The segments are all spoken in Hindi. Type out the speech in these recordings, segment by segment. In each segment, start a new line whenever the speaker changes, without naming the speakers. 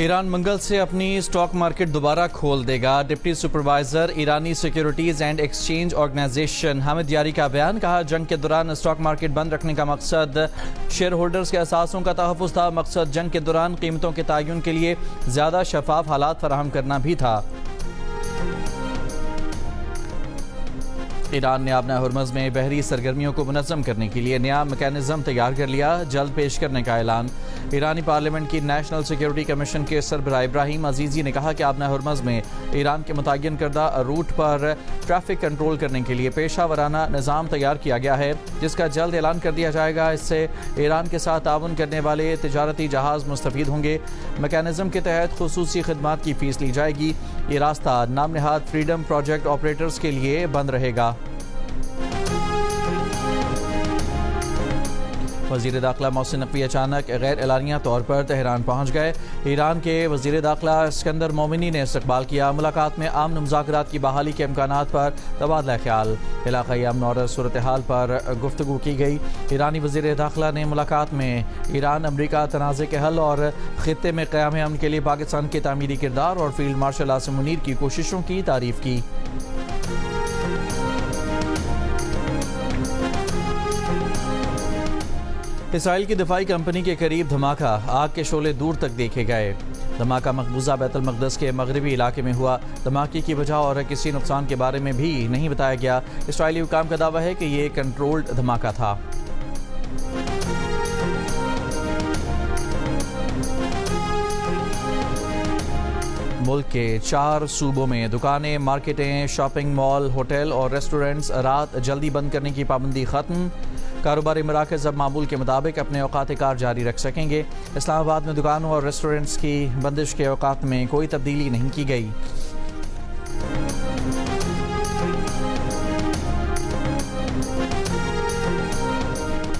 ईरान मंगल से अपनी स्टॉक मार्केट दोबारा खोल देगा। डिप्टी सुपरवाइजर ईरानी securities and exchange organization Hamid Yari का बयान। कहा, जंग के दौरान स्टॉक मार्केट बंद रखने का मकसद शेयर होल्डर्स के असासों का तहफ़्फ़ुज़ था। मकसद जंग के दौरान कीमतों के तयन के लिए ज़्यादा शफाफ हालात फराहम करना भी था। ईरान ने अपना हुर्मुज़ में बहरी सरगर्मियों को मुनज़्ज़म करने के लिए नया मैकेनिज़्म तैयार कर लिया। जल्द पेश करने का ऐलान। ईरानी पार्लियामेंट की नेशनल सिक्योरिटी कमीशन के सरबराह इब्राहिम अजीज़ी ने कहा कि अपना हुर्मुज़ में ईरान के मुतय्यन करदा रूट पर ट्रैफिक कंट्रोल करने के लिए पेशा वराना निज़ाम तैयार किया गया है, जिसका जल्द ऐलान कर दिया जाएगा। इससे ईरान के साथ ताउन करने वाले तिजारती जहाज़ मुस्तफ़ीद होंगे। मैकेनिज़्म के तहत खुसूसी खिदमात की फ़ीस ली जाएगी। ये रास्ता नाम नहाद फ्रीडम प्रोजेक्ट ऑपरेटर्स के लिए बंद रहेगा। वज़ीर दाखिला मोहसिन नकवी अचानक गैर एलानिया तौर पर तेहरान पहुँच गए। ईरान के वज़ीर दाखिला सिकंदर मोमिनी ने इस्तकबाल किया। मुलाकात में आमन मुज़ाकरात की बहाली के इम्कानात पर तबादला ख्याल, इलाक़ाई अमन और सूरत हाल पर गुफ्तगू की गई। ईरानी वज़ीर दाखिला ने मुलाकात में ईरान अमरीका तनाज़े के हल और ख़ित्ते में क़याम अमन के लिए पाकिस्तान के तामीरी किरदार और फील्ड मार्शल आसिम मुनीर की कोशिशों की तारीफ़ की। इसराइल की दिफाई कंपनी के करीब धमाका, आग के शोले दूर तक देखे गए। धमाका मकबूजा बैतुल मक़दस के मगरबी इलाके में हुआ। धमाके की वजह और किसी नुकसान के बारे में भी नहीं बताया गया। इसराइली हुकाम का दावा है कि ये कंट्रोल्ड धमाका था। मुल्क के 4 सूबों में दुकानें, मार्केटें, शॉपिंग मॉल, होटल और रेस्टोरेंट्स रात जल्दी बंद करने की पाबंदी खत्म। कारोबारी मराकज़ अब मामूल के मुताबिक अपने औकात कार जारी रख सकेंगे। इस्लामाबाद में दुकानों और रेस्टोरेंट्स की बंदिश के औकात में कोई तब्दीली नहीं की गई।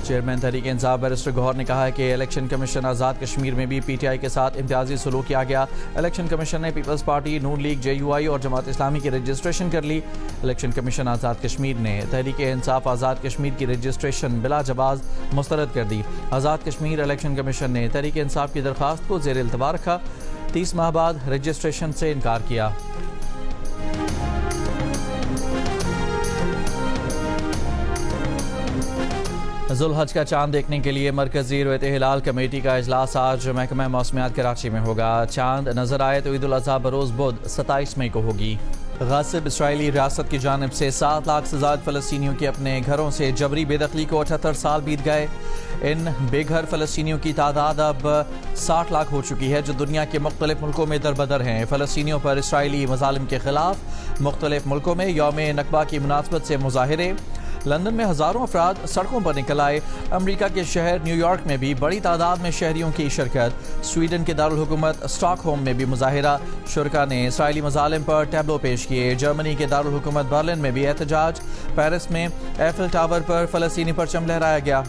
चेयरमैन तहरीक इंसाफ बैरिस्टर गौहर ने कहा है कि इलेक्शन कमीशन आज़ाद कश्मीर में भी PTI के साथ इम्तियाजी सलूक किया गया। इलेक्शन कमीशन ने पीपल्स पार्टी, नून लीग, JUI और जमात इस्लामी की रजिस्ट्रेशन कर ली। इलेक्शन कमीशन आज़ाद कश्मीर ने तहरीक इंसाफ आज़ाद कश्मीर की रजिस्ट्रेशन बिला जवाज़ मुस्तरद कर दी। आज़ाद कश्मीर इलेक्शन कमीशन ने तहरीक इंसाफ की दरख्वास्त को ज़ेर इल्तवा रखा। 30 माह बाद रजिस्ट्रेशन से इनकार किया। ज़ुल्हज का चांद देखने के लिए मरकज़ी रुयत हिलाल कमेटी का इजलास आज महकमा मौसमियात कराची में होगा। चांद नजर आए तो ईद उल अज़हा बरोज़ बुध 27 मई को होगी। गासिब इसराइली रियासत की जानिब से 7 लाख से ज़्यादा फ़लस्तीनियों के अपने घरों से जबरी बेदखली को 78 साल बीत गए। इन बेघर फ़लस्तीनियों की तादाद अब 60 लाख हो चुकी है, जो दुनिया के मुख्तलिफ मुल्कों में दरबदर हैं। फ़लस्तीनियों पर इसराइली मज़ालिम के खिलाफ मुख्तलिफ मुल्कों में यौम नकबा की मुनासबत से मुजाहिरे। लंदन में हज़ारों अफराद सड़कों पर निकल आए। अमरीका के शहर न्यूयॉर्क में भी बड़ी तादाद में शहरियों की शिरकत। स्वीडन के दारुल हुकूमत स्टॉकहोम में भी मुजाहिरा। शुरका ने इसराइली मज़ालिम पर टैब्लो पेश किए। जर्मनी के दारुल हुकूमत बर्लिन में भी एहतजाज। पेरिस में एफिल टावर पर फ़लस्तीनी परचम लहराया गया।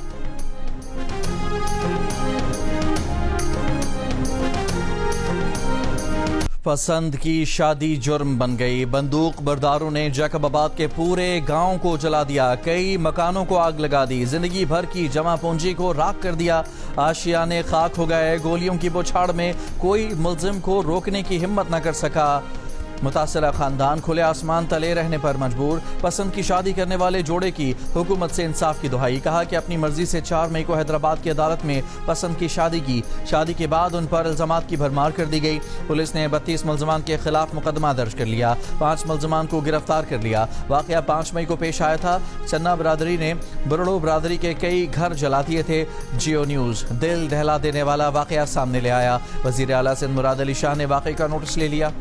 पसंद की शादी जुर्म बन गई। बंदूक बरदारों ने जैकबाबाद के पूरे गांव को जला दिया। कई मकानों को आग लगा दी। जिंदगी भर की जमा पूंजी को राख कर दिया। आशियाने खाक हो गए। गोलियों की बौछार में कोई मुलजिम को रोकने की हिम्मत न कर सका। मुतासरा खानदान खुले आसमान तले रहने पर मजबूर। पसंद की शादी करने वाले जोड़े की हुकूमत से इंसाफ की दुहाई। कहा कि अपनी मर्जी से 4 मई को हैदराबाद की अदालत में पसंद की शादी की। शादी के बाद उन पर इल्जामात की भरमार कर दी गई। पुलिस ने 32 मुलजमान के खिलाफ मुकदमा दर्ज कर लिया। 5 मुलजमान को गिरफ्तार कर लिया। वाकया 5 मई को पेश आया था। चन्ना बरादरी ने बरड़ो बरादरी के कई घर जला दिए थे। जियो न्यूज़ दिल दहला देने वाला वाकया सामने ले आया। वज़ीर आला सिंध मुराद अली शाह ने वाकये का नोटिस ले लिया।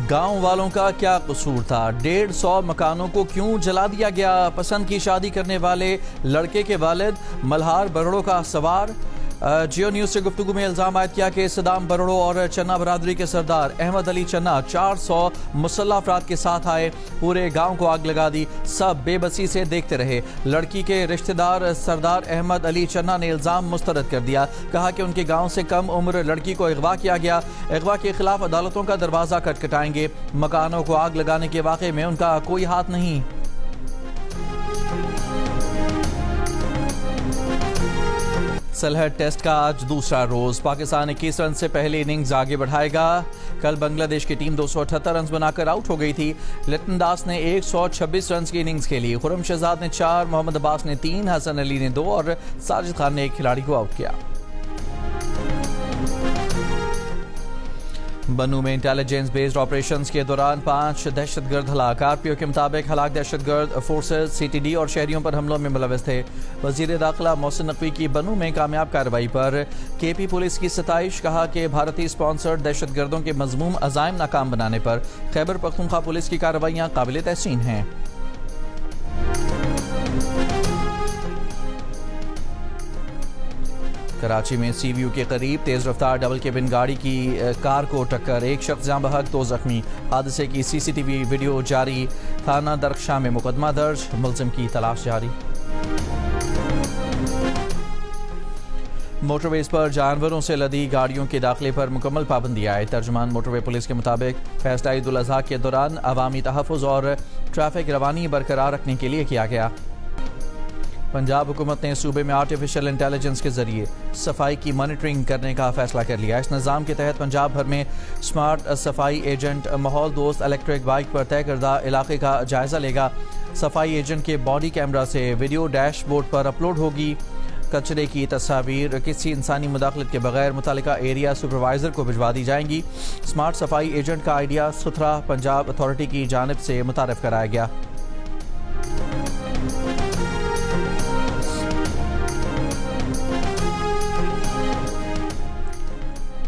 गांव वालों का क्या कसूर था? 150 मकानों को क्यों जला दिया गया? पसंद की शादी करने वाले लड़के के वालिद मल्हार बरड़ों का सवार। जियो न्यूज़ से गुफ्तगू में इल्ज़ाम आयद किया कि सदाम बरड़ो और चन्ना बरादरी के सरदार अहमद अली चन्ना 400 मुसल्लह अफराद के साथ आए। पूरे गांव को आग लगा दी। सब बेबसी से देखते रहे। लड़की के रिश्तेदार सरदार अहमद अली चन्ना ने इल्ज़ाम मुस्तरद कर दिया। कहा कि उनके गांव से कम उम्र लड़की को अगवा किया गया। अगवा के खिलाफ अदालतों का दरवाज़ा खटखटाएंगे। मकानों को आग लगाने के वाक़े में उनका कोई हाथ नहीं। सलहट टेस्ट का आज दूसरा रोज। पाकिस्तान 21 रन से पहले इनिंग्स आगे बढ़ाएगा। कल बांग्लादेश की टीम 278 रन बनाकर आउट हो गई थी। लिटन दास ने 126 रन की इनिंग्स खेली। खुरम शहजाद ने 4, मोहम्मद अब्बास ने 3, हसन अली ने 2 और साजिद खान ने एक खिलाड़ी को आउट किया। बनू में इंटेलिजेंस बेस्ड ऑपरेशंस के दौरान 5 दहशतगर्द हलाक। आरपीओ के मुताबिक हलाक दहशतगर्द फोर्सेज सीटीडी और शहरियों पर हमलों में मुलविस थे। वजीर दाखिला मोहसिन नकवी की बनू में कामयाब कार्रवाई पर केपी पुलिस की सताइश। कहा कि भारतीय स्पॉन्सर्ड दहशतगर्दों के मजमूम अजाइम नाकाम बनाने पर खैबर पख्तूनख्वा पुलिस की कार्रवाइयां काबिल तहसीन हैं। कराची में सीवीयू के करीब तेज रफ्तार डबल केबिन गाड़ी की कार को टक्कर। एक शख्स जाँ बहक, 2 जख्मी। हादसे की सीसीटीवी वीडियो जारी। थाना दरख्शां में मुकदमा दर्ज, मुलजिम की तलाश जारी। मोटरवेज पर जानवरों से लदी गाड़ियों के दाखिले पर मुकम्मल पाबंदी आए। तर्जुमान मोटरवे पुलिस के मुताबिक फैसला ईद उल अज़हा के दौरान अवामी तहफ़्फ़ुज़ और ट्रैफिक रवानी बरकरार रखने के लिए किया गया। पंजाब हुकूमत ने सूबे में आर्टिफिशियल इंटेलिजेंस के जरिए सफाई की मॉनिटरिंग करने का फैसला कर लिया। इस निज़ाम के तहत पंजाब भर में स्मार्ट सफाई एजेंट माहौल दोस्त इलेक्ट्रिक बाइक पर तय करदा इलाके का जायजा लेगा। सफाई एजेंट के बॉडी कैमरा से वीडियो डैशबोर्ड पर अपलोड होगी। कचरे की तस्वीर किसी इंसानी मुदाखलत के बगैर मुतालिका एरिया सुपरवाइजर को भिजवा दी जाएंगी। स्मार्ट सफाई एजेंट का आइडिया सुथरा पंजाब अथॉरिटी की जानिब से मुतारफ कराया गया।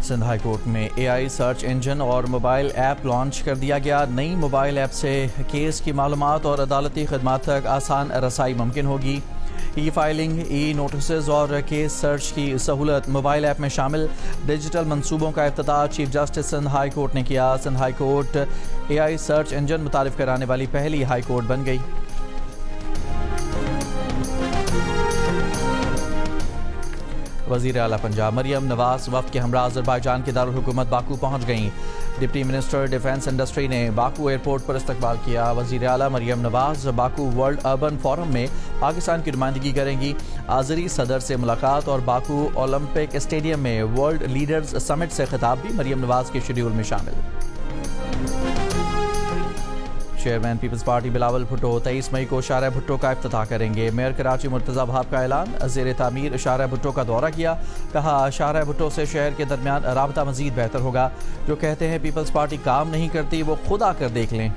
सिंध हाई कोर्ट में एआई सर्च इंजन और मोबाइल ऐप लॉन्च कर दिया गया। नई मोबाइल ऐप से केस की मालूमात और अदालती खदमात तक आसान रसाई मुमकिन होगी। ई फाइलिंग, ई नोटिस और केस सर्च की सहूलत मोबाइल ऐप में शामिल। डिजिटल मंसूबों का इफ्तिताह chief justice Sindh high court ने किया। Sindh high court AI search engine मुतारिफ कराने वाली पहली हाई कोर्ट बन गई। वज़ीर आला पंजाब मरियम नवाज वफ़द के हमरा अज़रबैजान के दारुल हुकूमत बाकू पहुँच गईं। डिप्टी मिनिस्टर डिफेंस इंडस्ट्री ने बाकू एयरपोर्ट पर इस्तकबाल किया। वज़ीर आला Maryam Nawaz Baku world urban forum में पाकिस्तान की नुमाइंदगी करेंगी। आज़री सदर से मुलाकात और बाकू ओलंपिक स्टेडियम में वर्ल्ड लीडर्स समिट से खिताब भी मरियम नवाज के शेड्यूल में शामिल। Chairman peoples party Bilawal Bhutto 23 मई को शारा भुट्टो का इफ्तिताह करेंगे। मेयर कराची मुर्तज़ा वहाब का ऐलान। ज़ेर तामीर शारा भुट्टो का दौरा किया। कहा शारा भुट्टो से शहर के दरमियान राबता मज़ीद बेहतर होगा। जो कहते हैं पीपल्स पार्टी काम नहीं करती वो खुद आकर देख लें।